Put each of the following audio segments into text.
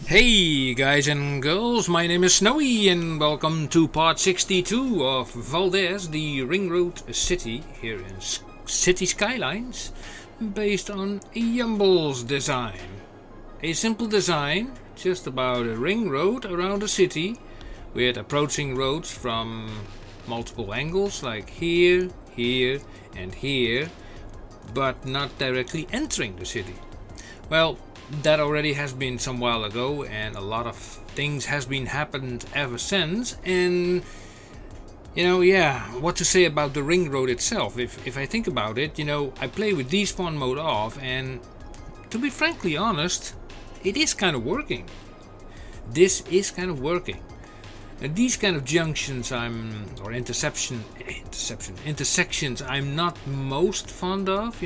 Hey guys and girls, my name is Snowy and welcome to part 62 of Valdez, the ring road city here in City Skylines, based on YUMBL's design. A simple design, just about a ring road around a city, with approaching roads from multiple angles like here, here and here, but not directly entering the city. Well, that already has been some while ago, and a lot of things has been happened ever since. And what to say about the ring road itself? If I think about it, I play with despawn mode off, and to be frankly honest, it is kind of working. This is kind of working. And these kind of junctions intersections I'm not most fond of,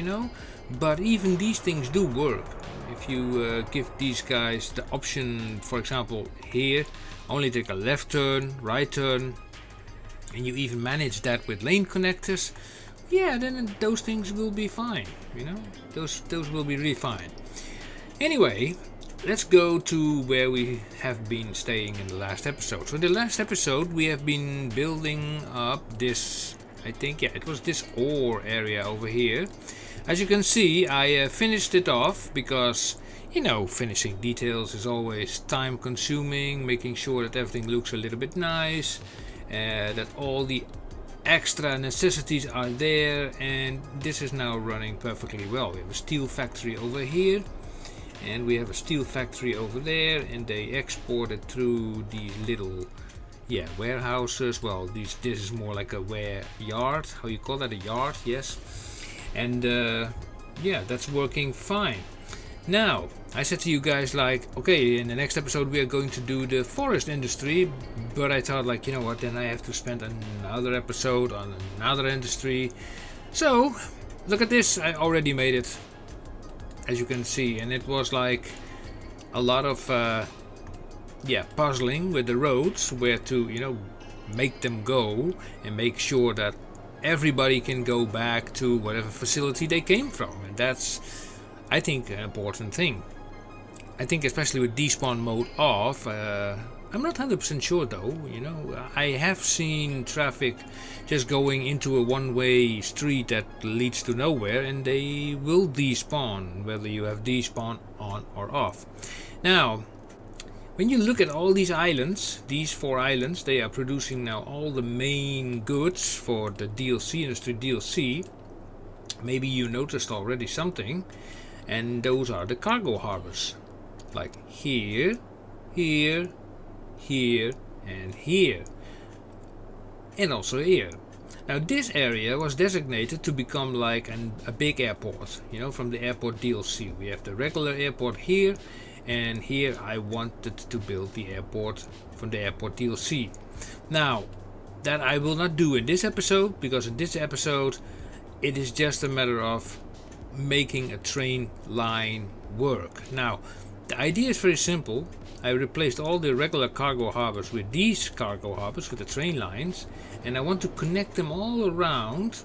but even these things do work. If you give these guys the option, for example, here, only take a left turn, right turn, and you even manage that with lane connectors, then those things will be fine, those will be really fine. Anyway, let's go to where we have been staying in the last episode. So in the last episode we have been building up this, I think, it was this ore area over here. As you can see, I finished it off because, finishing details is always time consuming, making sure that everything looks a little bit nice, that all the extra necessities are there, and this is now running perfectly well. We have a steel factory over here, and we have a steel factory over there, and they export it through these little warehouses. Well, this is more like a yard. How you call that? A yard? Yes. And that's working fine. Now, I said to you guys, okay, in the next episode we are going to do the forest industry, but I thought, then I have to spend another episode on another industry. So look at this, I already made it, as you can see, and it was like a lot of puzzling with the roads, where to make them go and make sure that everybody can go back to whatever facility they came from, and that's, I think, an important thing. I think especially with despawn mode off, I'm not 100% sure though, I have seen traffic just going into a one-way street that leads to nowhere, and they will despawn whether you have despawn on or off. Now, when you look at all these islands, these 4 islands, they are producing now all the main goods for the DLC, industry DLC. Maybe you noticed already something, and those are the cargo harbors. Like here, here, here, and here. And also here. Now this area was designated to become like a big airport, from the airport DLC. We have the regular airport here, and here I wanted to build the airport from the airport DLC. Now, that I will not do in this episode, because in this episode it is just a matter of making a train line work. Now, the idea is very simple. I replaced all the regular cargo harbors with these cargo harbors, with the train lines, and I want to connect them all around.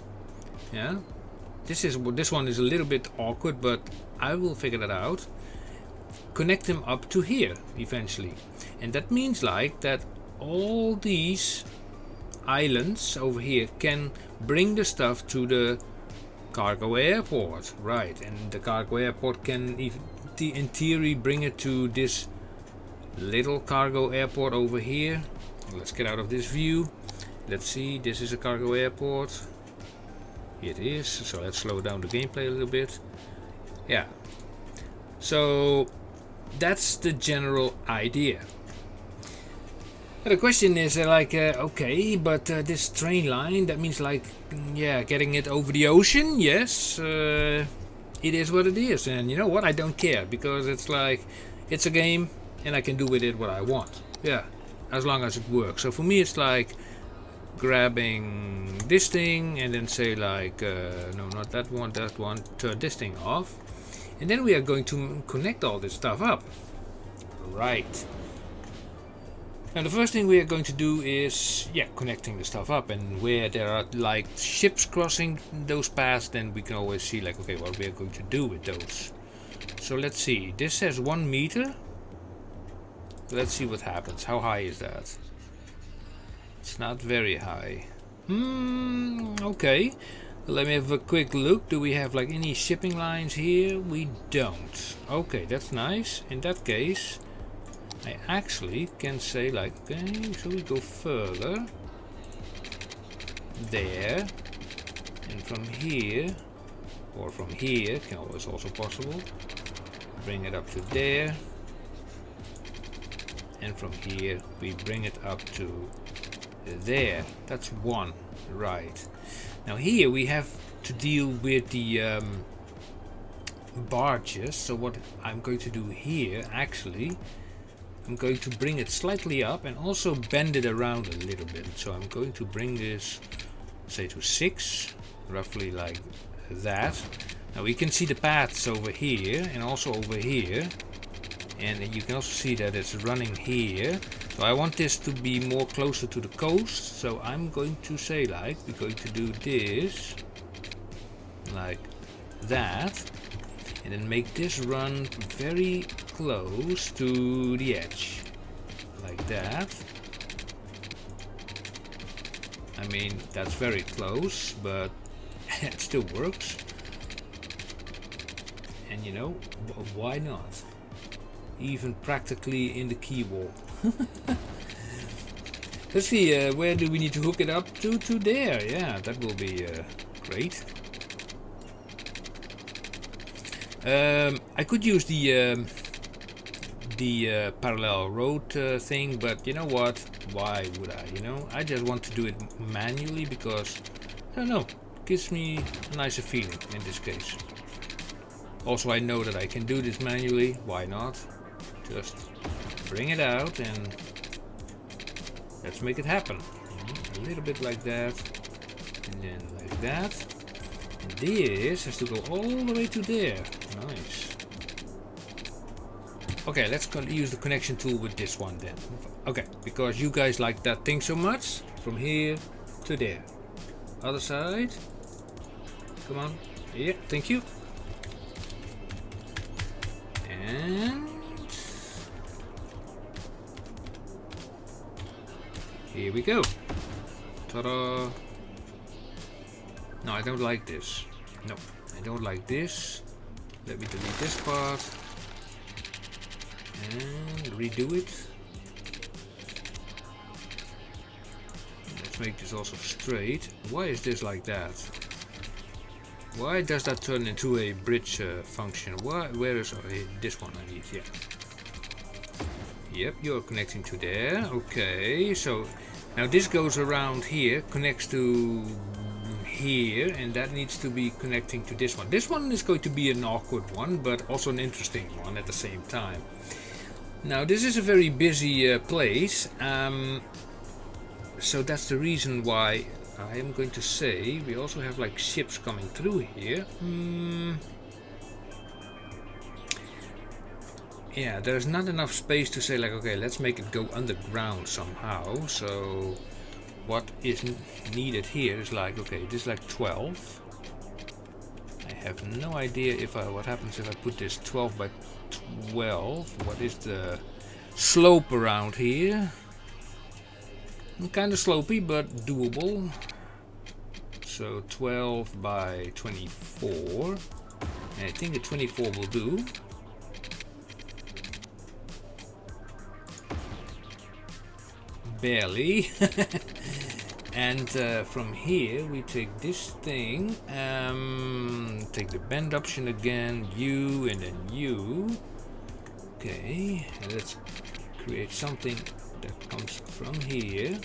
This one is a little bit awkward, but I will figure that out. Connect them up to here eventually, and that means that all these islands over here can bring the stuff to the cargo airport, right? And the cargo airport can, in theory, bring it to this little cargo airport over here. Let's get out of this view. Let's see, this is a cargo airport. It is, so let's slow down the gameplay a little bit. So that's the general idea. The question is okay, but this train line, that means getting it over the ocean. Yes, it is what it is, and you know what, I don't care, because it's it's a game and I can do with it what I want, as long as it works. So for me it's grabbing this thing and then say no, not that one, turn this thing off, and then we are going to connect all this stuff up, right? Now the first thing we are going to do is connecting the stuff up, and where there are ships crossing those paths, then we can always see okay, what we are going to do with those. So let's see, this says 1 meter. Let's see what happens. How high is that? It's not very high. Okay. Let me have a quick look. Do we have like any shipping lines here? We don't. Okay, that's nice. In that case, I actually can say like, okay, so we go further. There. And from here, or from here, is also possible. Bring it up to there. And from here, we bring it up to there. That's one. Right. Now here we have to deal with the barges. So what I'm going to do here, actually, I'm going to bring it slightly up and also bend it around a little bit. So I'm going to bring this, say, to 6, roughly like that. Now we can see the paths over here and also over here. And you can also see that it's running here. So I want this to be more closer to the coast. So I'm going to say like, we're going to do this like that. And then make this run very close to the edge. Like that. I mean, that's very close, but it still works. And you know, why not? Even practically in the quay wall. Let's see, where do we need to hook it up to? To there, yeah, that will be great. I could use the parallel road thing, but you know what? Why would I? You know, I just want to do it manually because I don't know, it gives me a nicer feeling in this case. Also, I know that I can do this manually. Why not? Just bring it out and let's make it happen. A little bit like that, and then like that. And this has to go all the way to there. Nice. Okay, let's use the connection tool with this one then. Okay, because you guys like that thing so much. From here to there. Other side. Come on. Yeah, thank you. And here we go. Ta-da! No, I don't like this. No, I don't like this. Let me delete this part. And redo it. Let's make this also straight. Why is this like that? Why does that turn into a bridge function? Where is this one I need? Yeah. Yep, you're connecting to there. Okay, so now this goes around here, connects to here, and that needs to be connecting to this one. This one is going to be an awkward one, but also an interesting one at the same time. Now this is a very busy place, so that's the reason why I am going to say we also have like ships coming through here. Yeah, there's not enough space to say like, okay, let's make it go underground somehow. So what is needed here is like, okay, this is like 12. I have no idea if what happens if I put this 12 by 12. What is the slope around here? Kind of slopey, but doable. So 12 by 24. And I think a 24 will do. Barely. And from here we take this thing, take the bend option again, U and then U. Okay, and let's create something that comes from here.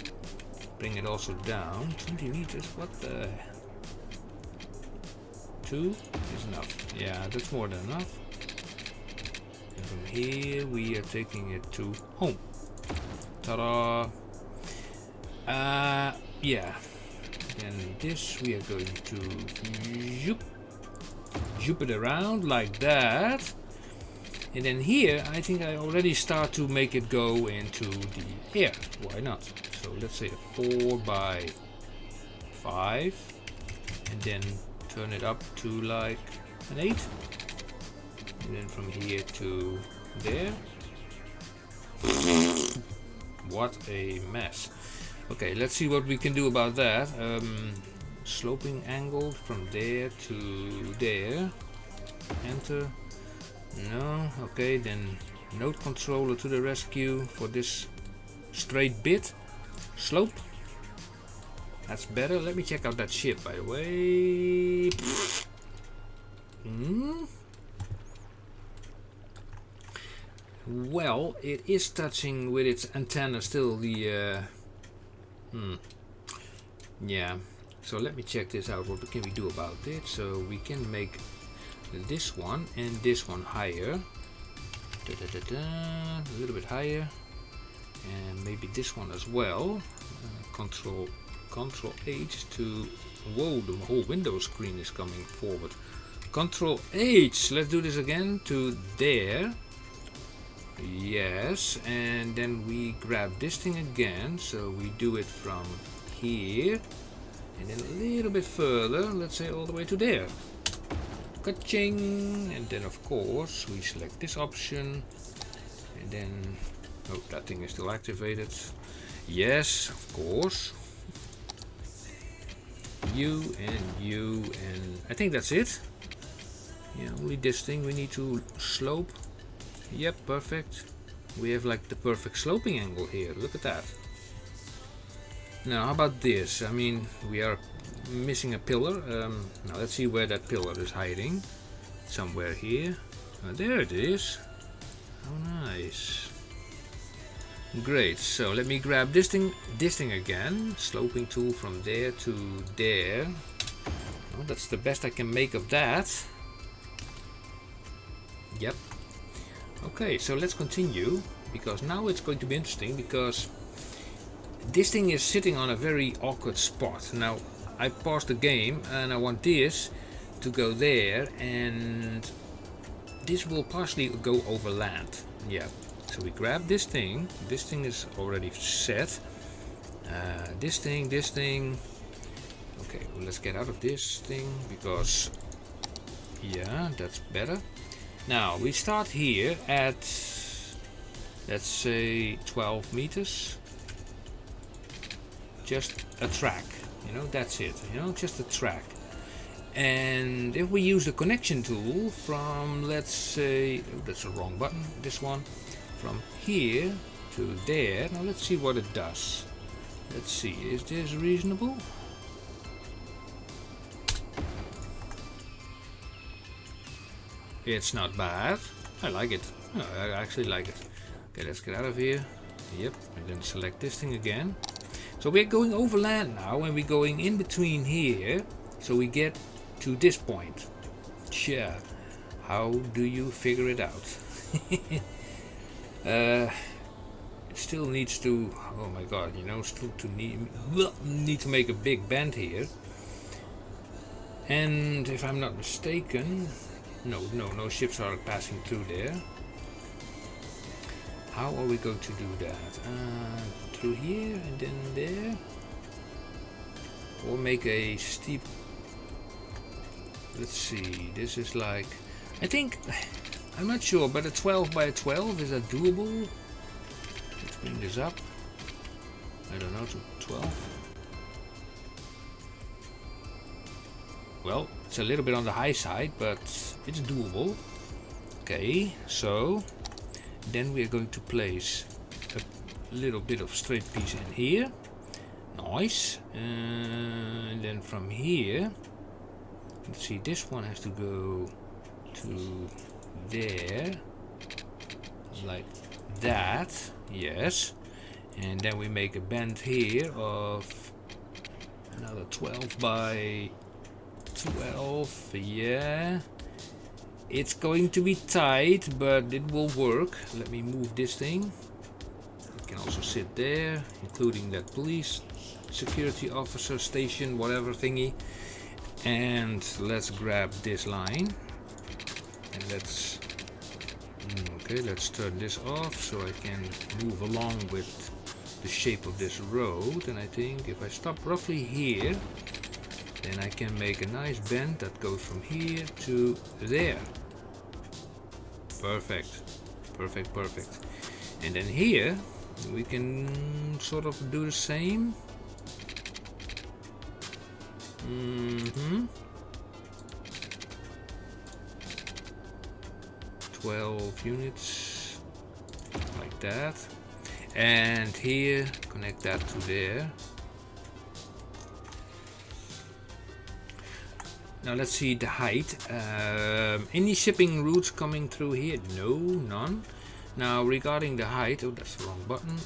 Bring it also down 20 meters. What the? 2 is enough. Yeah, that's more than enough. And from here we are taking it to home. Ta-da! Yeah. Then this we are going to zoop it around like that. And then here, I think I already start to make it go into the air. Why not? So let's say a 4 by 5. And then turn it up to like an 8. And then from here to there. What a mess. Okay, let's see what we can do about that. Sloping angle from there to there. Enter. No. Okay, then node controller to the rescue for this straight bit. Slope. That's better. Let me check out that ship, by the way. Well, it is touching with its antenna still the... Yeah. So let me check this out. What can we do about it? So we can make this one and this one higher. A little bit higher. And maybe this one as well. Control H to... Whoa, the whole window screen is coming forward. Control H. Let's do this again to there. Yes, and then we grab this thing again. So we do it from here. And then a little bit further. Let's say all the way to there. Ka-ching! And then of course we select this option. And then... Oh, that thing is still activated. Yes, of course. You and I think that's it. Yeah, only this thing we need to slope. Yep, perfect. We have like the perfect sloping angle here. Look at that. Now, how about this? I mean, we are missing a pillar. Now let's see where that pillar is hiding. Somewhere here. There it is. How nice. Great, so let me grab this thing again. Sloping tool from there to there. Well, that's the best I can make of that. Yep. Okay, so let's continue, because now it's going to be interesting, because this thing is sitting on a very awkward spot. Now, I paused the game and I want this to go there, and this will partially go over land. Yeah. So we grab this thing is already set. This thing. Okay, well, let's get out of this thing, because, yeah, that's better. Now, we start here at, let's say, 12 meters. Just a track, you know, that's it, you know, just a track. And if we use the connection tool from, let's say, oh, that's the wrong button, this one. From here to there. Now let's see what it does. Let's see, is this reasonable? It's not bad. I like it. No, I actually like it. Okay, let's get out of here. Yep, and then select this thing again. So we're going over land now, and we're going in between here. So we get to this point. Yeah. How do you figure it out? It still needs to, oh my god, you know, still to need to make a big bend here. And if I'm not mistaken, no ships are passing through there. How are we going to do that? Through here and then there? Or make a steep, let's see, this is like, I think, I'm not sure, but a 12 by 12, is that doable? Let's bring this up. I don't know, to 12. Well, it's a little bit on the high side, but it's doable. Okay, so then we're going to place a little bit of straight piece in here. Nice. And then from here, let's see, this one has to go to there, like that. Yes. And then we make a bend here of another 12 by 12. Yeah, it's going to be tight, but it will work. Let me move this thing. It can also sit there, including that police security officer station, whatever thingy. And let's grab this line, and let's turn this off so I can move along with the shape of this road. And I think if I stop roughly here, then I can make a nice bend that goes from here to there. Perfect, perfect, perfect. And then here we can sort of do the same. 12 units like that, and here connect that to there. Now let's see the height. Any shipping routes coming through here? No, none. Now regarding the height, oh, that's the wrong button.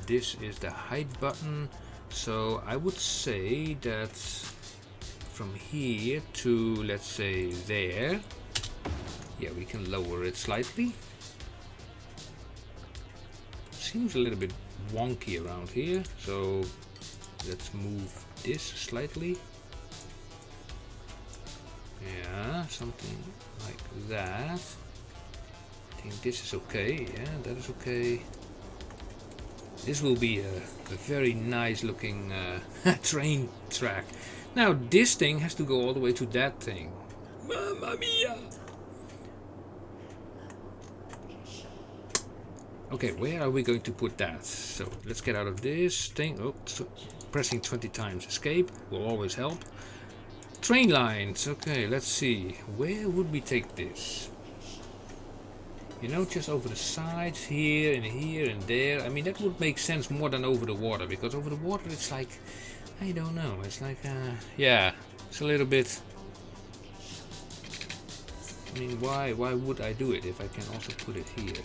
This is the height button. So I would say that from here to, let's say, there, yeah, we can lower it slightly. Seems a little bit wonky around here, so let's move this slightly. Yeah, something like that. I think this is okay. Yeah, that is okay. This will be a very nice looking train track. Now this thing has to go all the way to that thing. Mamma mia! Okay, where are we going to put that? So let's get out of this thing. Oh, so pressing 20 times escape will always help. Train lines. Okay, let's see. Where would we take this? You know, just over the sides here and there. I mean, that would make sense more than over the water, because over the water it's like, I don't know. It's like, yeah, it's a little bit. I mean, why would I do it if I can also put it here?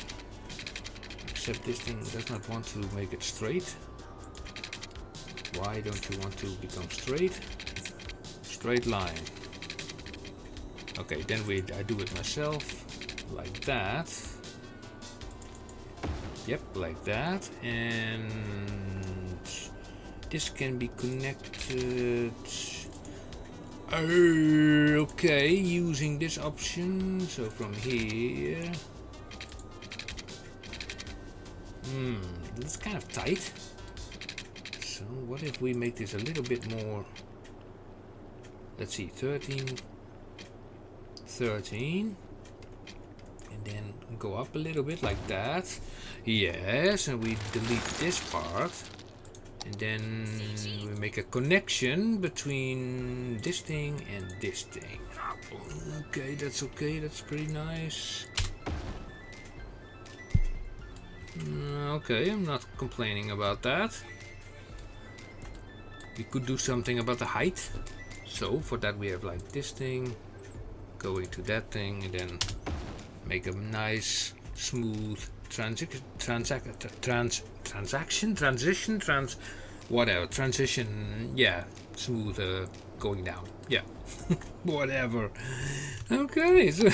Except this thing does not want to make it straight. Why don't you want to become straight? Straight line. Okay, then I do it myself, like that. Yep, like that. And this can be connected. Okay, using this option. So from here. That's kind of tight. So what if we make this a little bit more? Let's see, 13, and then go up a little bit like that. Yes, and we delete this part, and then we make a connection between this thing and this thing. Okay, that's pretty nice. Okay, I'm not complaining about that. We could do something about the height. So for that we have like this thing going to that thing, and then make a nice smooth transition, yeah, smooth going down, yeah. Whatever. Okay, so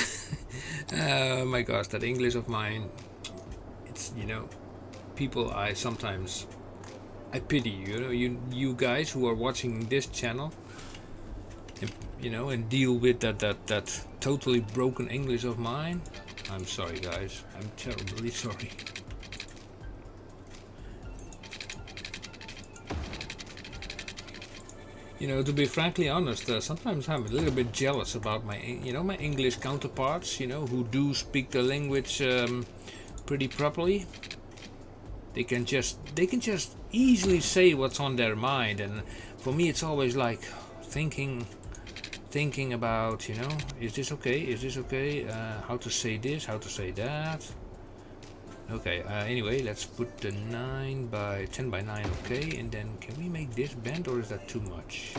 my gosh, that English of mine, it's, you know, people I pity, you know, you guys who are watching this channel, and, you know, and deal with that totally broken English of mine. I'm sorry, guys. I'm terribly sorry. You know, to be frankly honest, sometimes I'm a little bit jealous about my English counterparts, you know, who do speak the language pretty properly. They can just easily say what's on their mind, and for me it's always like thinking about, you know, is this okay, how to say this, how to say that. Okay, anyway, let's put the 10 by 9, okay, and then can we make this bend, or is that too much?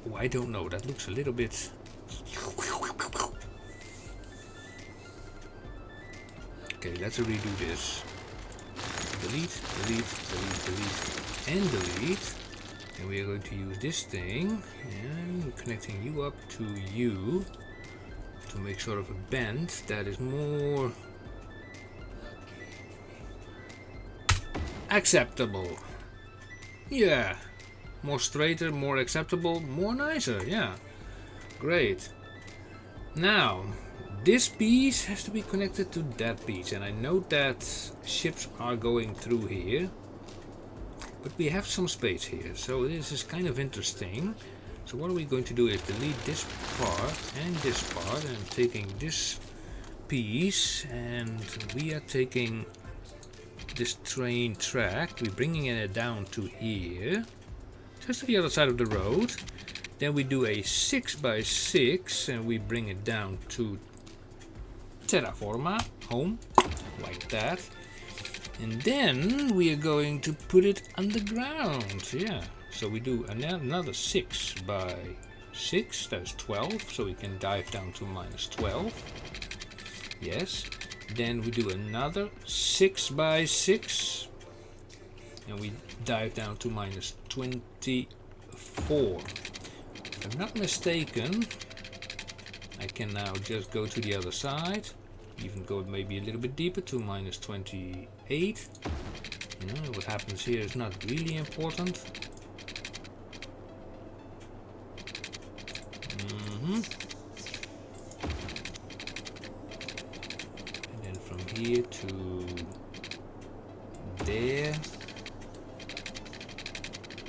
Oh, I don't know, that looks a little bit. Okay, let's redo this. Delete, and delete. And we are going to use this thing and connecting you up to you to make sort of a bend that is more acceptable. Yeah, more straighter, more acceptable, more nicer. Yeah, great. Now this piece has to be connected to that piece, and I know that ships are going through here, but we have some space here, so this is kind of interesting. So what are we going to do is delete this part, and taking this piece, and we are taking this train track, we're bringing it down to here, just to the other side of the road. Then we do a 6x6 and we bring it down to terra firma, home, like that. And then we are going to put it underground. Yeah, so we do another 6x6, that's 12, so we can dive down to -12. Yes. Then we do another 6x6 and we dive down to -24. If I'm not mistaken, I can now just go to the other side, even go maybe a little bit deeper to -28. You know, what happens here is not really important. Here to there.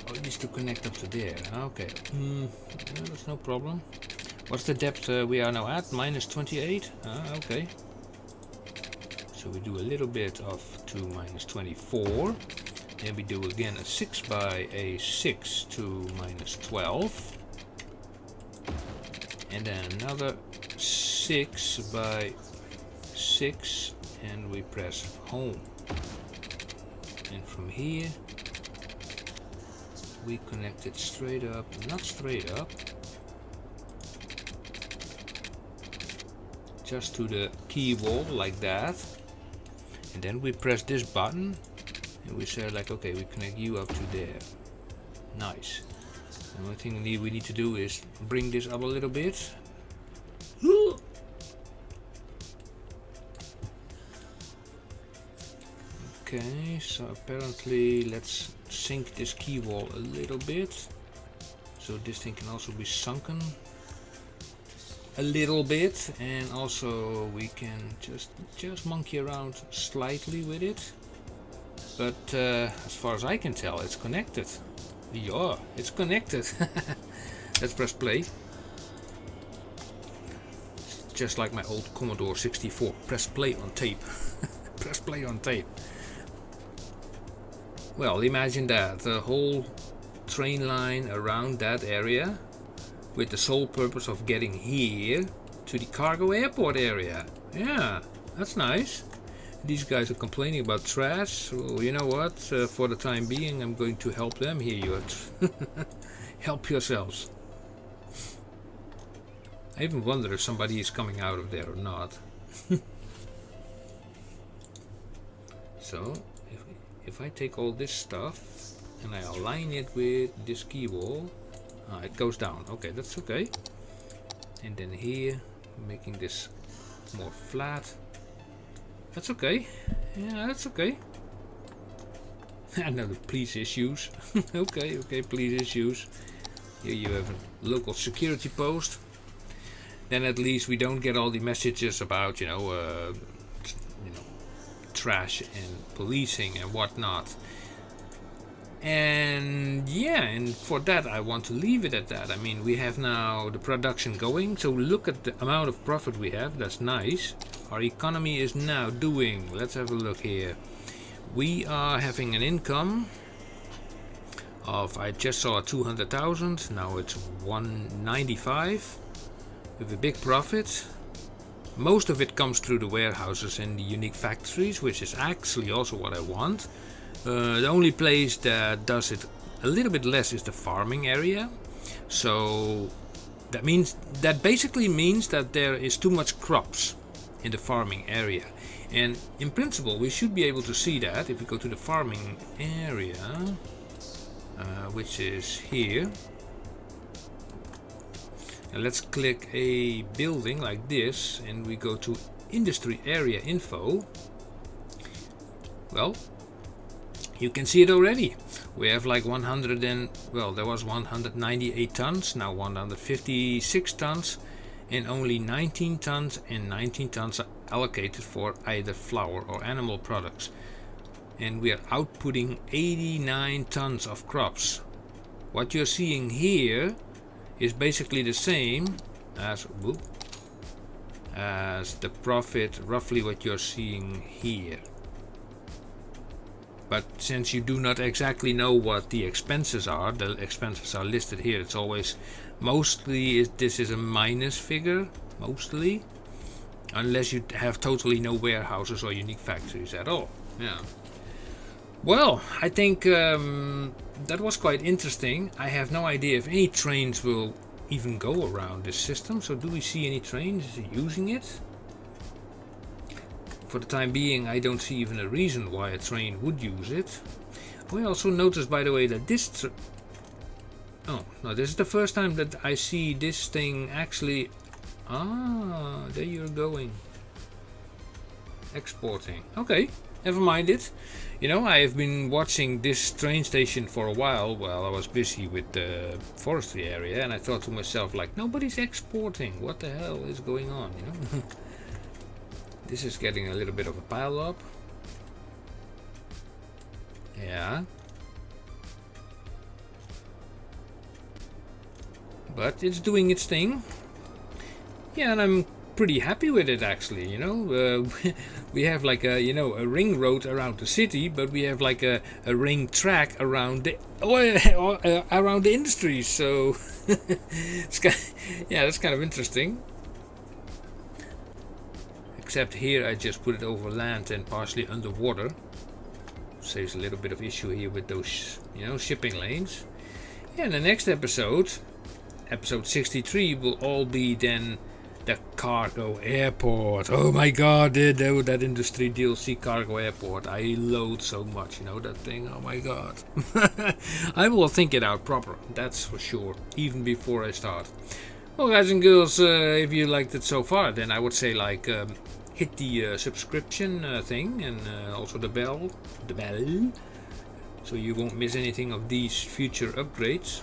Oh, it needs to connect up to there. Okay. No, that's no problem. What's the depth we are now at? -28. Okay. So we do a little bit of to -24. Then we do again a 6x6 to -12. And then another 6x6. And we press home, and from here we connect it straight up, not straight up, just to the key wall like that. And then we press this button and we say like, okay, we connect you up to there. Nice. The only thing we need to do is bring this up a little bit. Okay, so apparently let's sink this key wall a little bit, so this thing can also be sunken a little bit, and also we can just monkey around slightly with it. But as far as I can tell, it's connected. Yeah, it's connected. Let's press play. It's just like my old Commodore 64. Press play on tape. Press play on tape. Well, imagine that, the whole train line around that area with the sole purpose of getting here to the cargo airport area. Yeah, that's nice. These guys are complaining about trash. Well, you know what? For the time being, I'm going to help them. Here you are. Help yourselves. I even wonder if somebody is coming out of there or not. So, if I take all this stuff and I align it with this key wall, it goes down. Okay, that's okay. And then here, making this more flat. That's okay. Yeah, that's okay. Another police issues. Okay, police issues. Here you have a local security post. Then at least we don't get all the messages about, trash and policing and whatnot. And yeah, and for that I want to leave it at that. I mean, we have now the production going, so look at the amount of profit we have. That's nice. Our economy is now doing, let's have a look here. We are having an income of, I just saw 200,000, now it's 195 with a big profit. Most of it comes through the warehouses and the unique factories, which is actually also what I want. The only place that does it a little bit less is the farming area. So that basically means that there is too much crops in the farming area. And in principle we should be able to see that if we go to the farming area, which is here. And let's click a building like this and we go to industry area info. Well, you can see it already. We have like there was 198 tons, now 156 tons, and only 19 tons and 19 tons are allocated for either flour or animal products. And we are outputting 89 tons of crops. What you're seeing here is basically the same as as the profit, roughly what you're seeing here. But since you do not exactly know what the expenses are listed here. It's always mostly this is a minus figure, mostly, unless you have totally no warehouses or unique factories at all. Yeah. Well, I think that was quite interesting. I have no idea if any trains will even go around this system. So do we see any trains using it? For the time being, I don't see even a reason why a train would use it. We also noticed, by the way, that this... Oh, no, this is the first time that I see this thing actually... Ah, there you're going. Exporting. Okay, never mind it. You know, I have been watching this train station for a while I was busy with the forestry area, and I thought to myself, like, nobody's exporting. What the hell is going on, you know? This is getting a little bit of a pile up. Yeah. But it's doing its thing. Yeah, and I'm pretty happy with it actually, you know. We have like a, you know, a ring road around the city, but we have like a ring track around the around the industry, so it's yeah, that's kind of interesting. Except here I just put it over land and partially underwater. Saves a little bit of issue here with those, you know, shipping lanes. Yeah, in the next episode, episode 63, will all be then the cargo airport. Oh my god, that industry DLC cargo airport. I loathe so much, you know, that thing. Oh my god. I will think it out proper, that's for sure, even before I start. Well, guys and girls, if you liked it so far, then I would say, like, hit the subscription thing, and also the bell, so you won't miss anything of these future upgrades.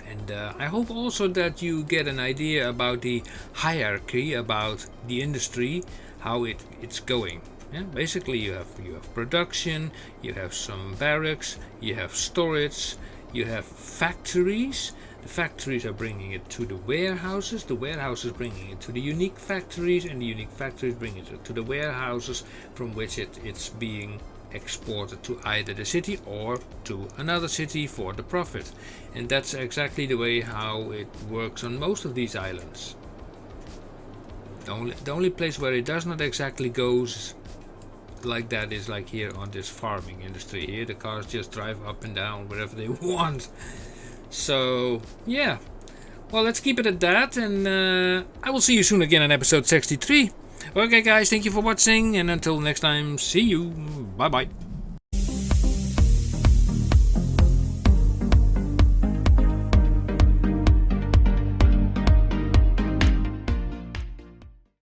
And I hope also that you get an idea about the hierarchy, about the industry, how it's going. Yeah? Basically, you have production, you have some barracks, you have storage, you have factories. The factories are bringing it to the warehouses bringing it to the unique factories, and the unique factories bring it to the warehouses, from which it's being exported to either the city or to another city for the profit. And that's exactly the way how it works on most of these islands. The only place where it does not exactly goes like that is like here on this farming industry. Here the cars just drive up and down wherever they want. So yeah, well, let's keep it at that, and I will see you soon again in episode 63. Okay guys, thank you for watching, and until next time, see you, bye bye.